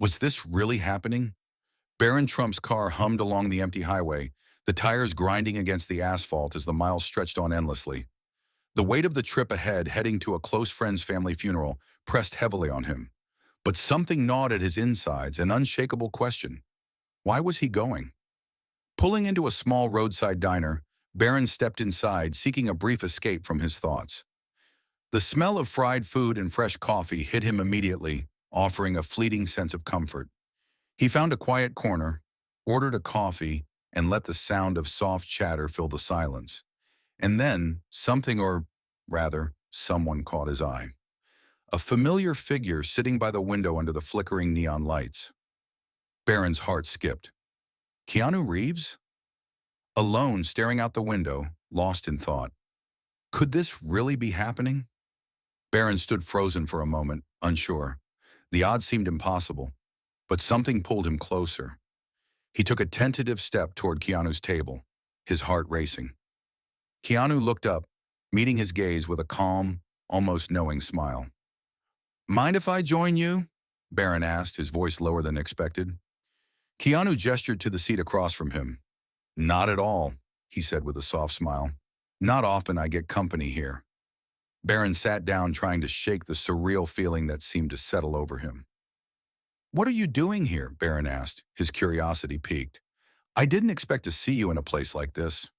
Was this really happening? Barron Trump's car hummed along the empty highway, the tires grinding against the asphalt as the miles stretched on endlessly. The weight of the trip ahead, heading to a close friend's family funeral, pressed heavily on him. But something gnawed at his insides, an unshakable question. Why was he going? Pulling into a small roadside diner, Barron stepped inside, seeking a brief escape from his thoughts. The smell of fried food and fresh coffee hit him immediately, offering a fleeting sense of comfort. He found a quiet corner, ordered a coffee, and let the sound of soft chatter fill the silence. And then, something, or rather, someone caught his eye. A familiar figure sitting by the window under the flickering neon lights. Barron's heart skipped. Keanu Reeves? Alone, staring out the window, lost in thought. Could this really be happening? Barron stood frozen for a moment, unsure. The odds seemed impossible, but something pulled him closer. He took a tentative step toward Keanu's table, his heart racing. Keanu looked up, meeting his gaze with a calm, almost knowing smile. "Mind if I join you?" Barron asked, his voice lower than expected. Keanu gestured to the seat across from him. "Not at all," he said with a soft smile. "Not often I get company here." Barron sat down, trying to shake the surreal feeling that seemed to settle over him. "What are you doing here?" Barron asked, his curiosity piqued. "I didn't expect to see you in a place like this."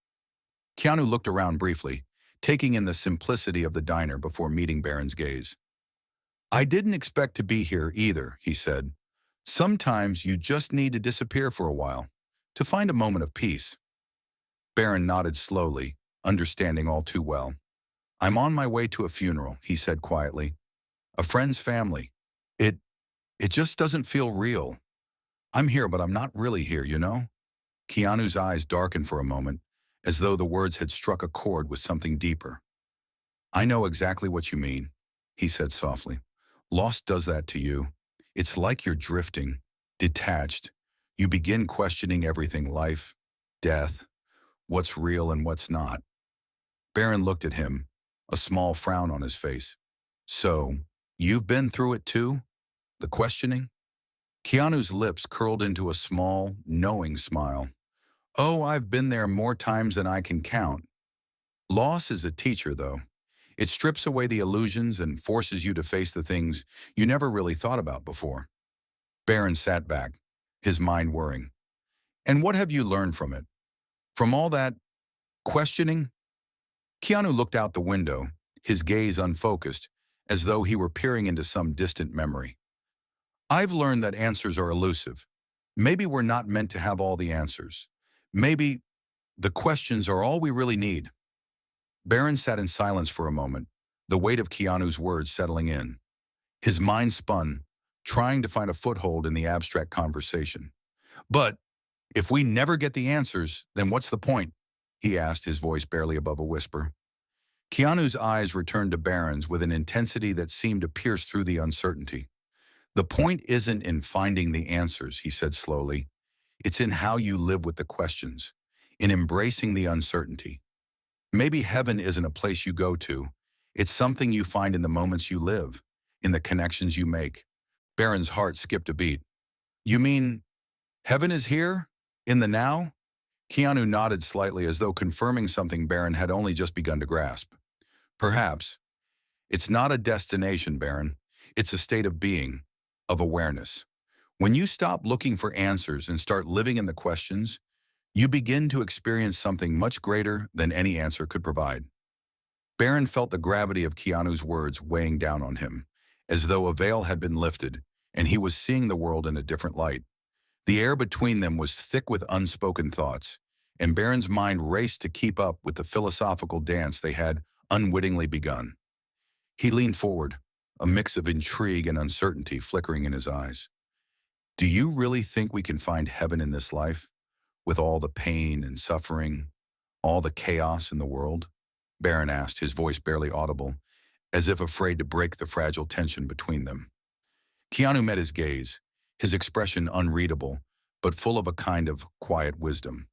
Keanu looked around briefly, taking in the simplicity of the diner before meeting Barron's gaze. "I didn't expect to be here either," he said. "Sometimes you just need to disappear for a while, to find a moment of peace." Barron nodded slowly, understanding all too well. "I'm on my way to a funeral," he said quietly. "A friend's family. It, it just doesn't feel real. I'm here, but I'm not really here, you know?" Keanu's eyes darkened for a moment, as though the words had struck a chord with something deeper. "I know exactly what you mean," he said softly. "Lost does that to you. It's like you're drifting, detached. You begin questioning everything: life, death, what's real and what's not." Barron looked at him, a small frown on his face. "So, you've been through it too? The questioning?" Keanu's lips curled into a small, knowing smile. "Oh, I've been there more times than I can count." Loss is a teacher, though. It strips away the illusions and forces you to face the things you never really thought about before. Barron sat back, his mind whirring. "And what have you learned from it? From all that questioning?" Keanu looked out the window, his gaze unfocused, as though he were peering into some distant memory. "I've learned that answers are elusive. Maybe we're not meant to have all the answers. Maybe the questions are all we really need." Barron sat in silence for a moment, the weight of Keanu's words settling in. His mind spun, trying to find a foothold in the abstract conversation. "But if we never get the answers, then what's the point?" he asked, his voice barely above a whisper. Keanu's eyes returned to Barron's with an intensity that seemed to pierce through the uncertainty. "The point isn't in finding the answers," he said slowly. "It's in how you live with the questions, in embracing the uncertainty. Maybe heaven isn't a place you go to. It's something you find in the moments you live, in the connections you make." Barron's heart skipped a beat. "You mean heaven is here? In the now?" Keanu nodded slightly, as though confirming something Barron had only just begun to grasp. "Perhaps. It's not a destination, Barron. It's a state of being, of awareness. When you stop looking for answers and start living in the questions, you begin to experience something much greater than any answer could provide." Barron felt the gravity of Keanu's words weighing down on him, as though a veil had been lifted, and he was seeing the world in a different light. The air between them was thick with unspoken thoughts, and Barron's mind raced to keep up with the philosophical dance they had unwittingly begun. He leaned forward, a mix of intrigue and uncertainty flickering in his eyes. "Do you really think we can find heaven in this life, with all the pain and suffering, all the chaos in the world?" Barron asked, his voice barely audible, as if afraid to break the fragile tension between them. Keanu met his gaze, his expression unreadable, but full of a kind of quiet wisdom.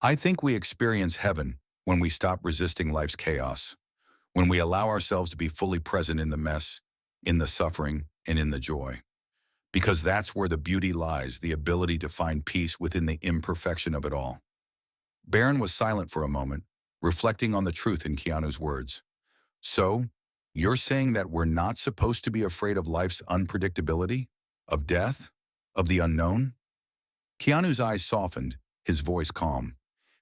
"I think we experience heaven when we stop resisting life's chaos, when we allow ourselves to be fully present in the mess, in the suffering, and in the joy." because that's where the beauty lies, the ability to find peace within the imperfection of it all. Barron was silent for a moment, reflecting on the truth in Keanu's words. So, you're saying that we're not supposed to be afraid of life's unpredictability? Of death? Of the unknown? Keanu's eyes softened, his voice calm.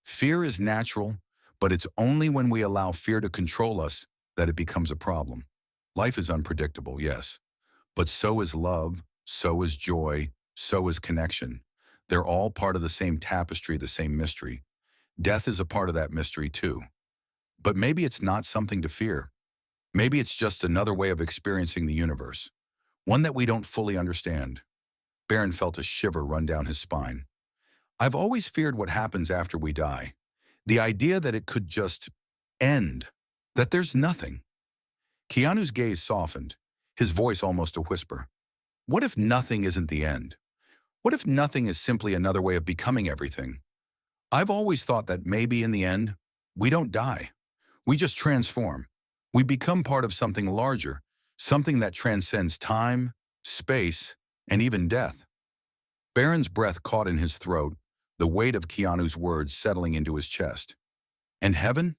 Fear is natural, but it's only when we allow fear to control us that it becomes a problem. Life is unpredictable, yes, but so is love, so is joy, so is connection. They're all part of the same tapestry, the same mystery. Death is a part of that mystery too. But maybe it's not something to fear. Maybe it's just another way of experiencing the universe, one that we don't fully understand. Barron felt a shiver run down his spine. I've always feared what happens after we die. The idea that it could just end, that there's nothing. Keanu's gaze softened, his voice almost a whisper. What if nothing isn't the end? What if nothing is simply another way of becoming everything? I've always thought that maybe in the end, we don't die. We just transform. We become part of something larger, something that transcends time, space, and even death. Barron's breath caught in his throat, the weight of Keanu's words settling into his chest. And heaven?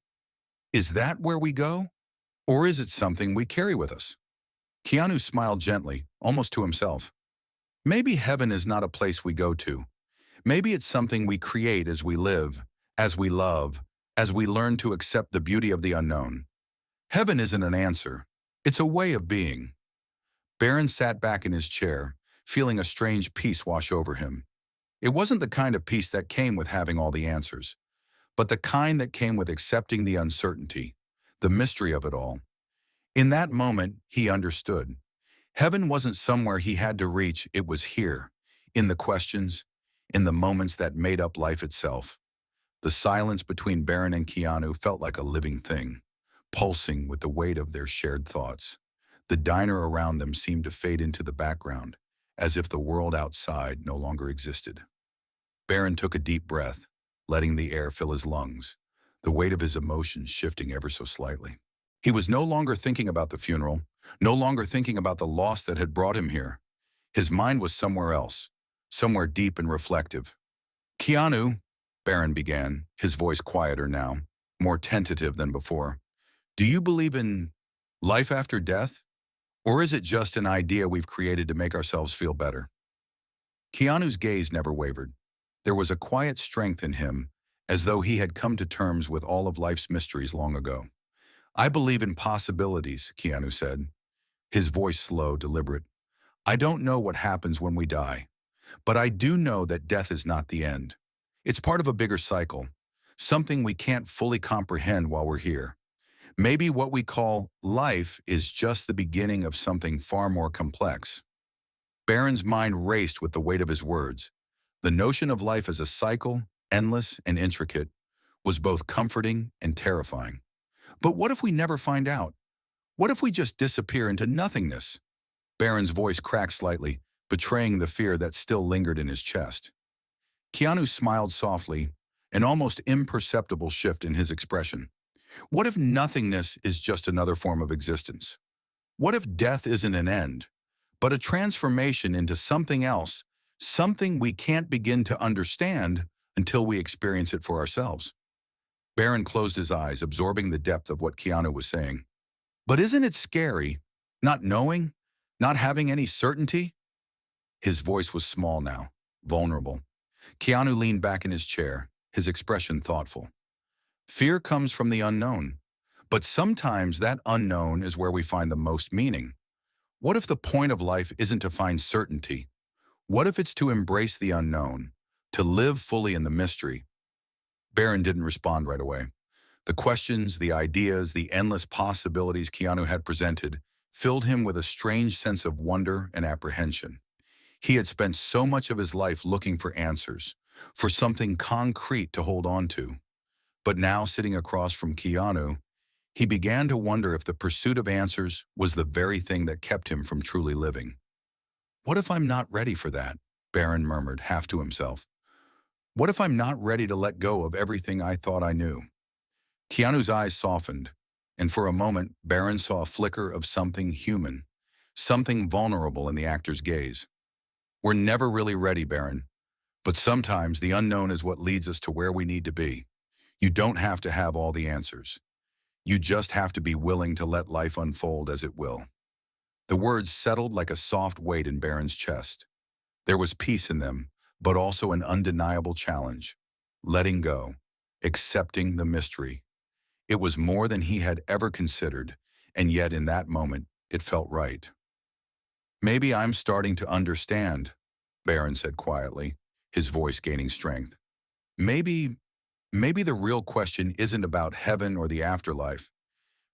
Is that where we go? Or is it something we carry with us? Keanu smiled gently, almost to himself. Maybe heaven is not a place we go to. Maybe it's something we create as we live, as we love, as we learn to accept the beauty of the unknown. Heaven isn't an answer. It's a way of being. Barron sat back in his chair, feeling a strange peace wash over him. It wasn't the kind of peace that came with having all the answers, but the kind that came with accepting the uncertainty, the mystery of it all. In that moment, he understood. Heaven wasn't somewhere he had to reach, it was here, in the questions, in the moments that made up life itself. The silence between Barron and Keanu felt like a living thing, pulsing with the weight of their shared thoughts. The diner around them seemed to fade into the background, as if the world outside no longer existed. Barron took a deep breath, letting the air fill his lungs, the weight of his emotions shifting ever so slightly. He was no longer thinking about the funeral, no longer thinking about the loss that had brought him here. His mind was somewhere else, somewhere deep and reflective. Keanu, Barron began, his voice quieter now, more tentative than before. Do you believe in life after death? Or is it just an idea we've created to make ourselves feel better? Keanu's gaze never wavered. There was a quiet strength in him, as though he had come to terms with all of life's mysteries long ago. I believe in possibilities, Keanu said, his voice slow, deliberate. I don't know what happens when we die, but I do know that death is not the end. It's part of a bigger cycle, something we can't fully comprehend while we're here. Maybe what we call life is just the beginning of something far more complex. Barron's mind raced with the weight of his words. The notion of life as a cycle, endless and intricate, was both comforting and terrifying. But what if we never find out? What if we just disappear into nothingness? Barron's voice cracked slightly, betraying the fear that still lingered in his chest. Keanu smiled softly, an almost imperceptible shift in his expression. What if nothingness is just another form of existence? What if death isn't an end, but a transformation into something else, something we can't begin to understand until we experience it for ourselves? Barron closed his eyes, absorbing the depth of what Keanu was saying. But isn't it scary, not knowing, not having any certainty? His voice was small now, vulnerable. Keanu leaned back in his chair, his expression thoughtful. Fear comes from the unknown, but sometimes that unknown is where we find the most meaning. What if the point of life isn't to find certainty? What if it's to embrace the unknown, to live fully in the mystery? Barron didn't respond right away. The questions, the ideas, the endless possibilities Keanu had presented filled him with a strange sense of wonder and apprehension. He had spent so much of his life looking for answers, for something concrete to hold on to. But now, sitting across from Keanu, he began to wonder if the pursuit of answers was the very thing that kept him from truly living. What if I'm not ready for that? Barron murmured, half to himself. What if I'm not ready to let go of everything I thought I knew? Keanu's eyes softened, and for a moment, Barron saw a flicker of something human, something vulnerable in the actor's gaze. We're never really ready, Barron. But sometimes the unknown is what leads us to where we need to be. You don't have to have all the answers. You just have to be willing to let life unfold as it will. The words settled like a soft weight in Barron's chest. There was peace in them, but also an undeniable challenge. Letting go, accepting the mystery. It was more than he had ever considered, and yet in that moment, it felt right. Maybe I'm starting to understand, Barron said quietly, his voice gaining strength. Maybe, maybe the real question isn't about heaven or the afterlife.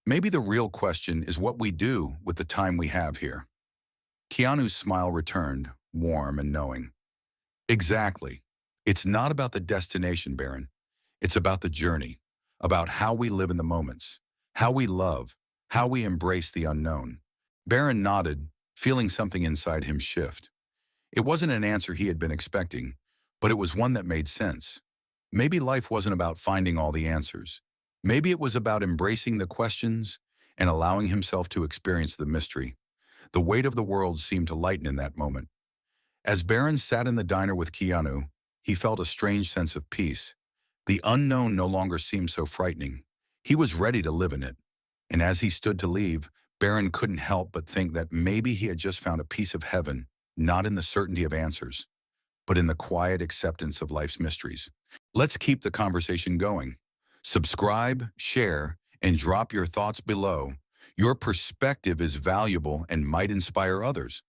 Maybe the real question is what we do with the time we have here. Keanu's smile returned, warm and knowing. Exactly. It's not about the destination, Barron. It's about the journey, about how we live in the moments, how we love, how we embrace the unknown. Barron nodded, feeling something inside him shift. It wasn't an answer he had been expecting, but it was one that made sense. Maybe life wasn't about finding all the answers. Maybe it was about embracing the questions and allowing himself to experience the mystery. The weight of the world seemed to lighten in that moment. As Barron sat in the diner with Keanu, he felt a strange sense of peace. The unknown no longer seemed so frightening. He was ready to live in it. And as he stood to leave, Barron couldn't help but think that maybe he had just found a piece of heaven, not in the certainty of answers, but in the quiet acceptance of life's mysteries. Let's keep the conversation going. Subscribe, share, and drop your thoughts below. Your perspective is valuable and might inspire others.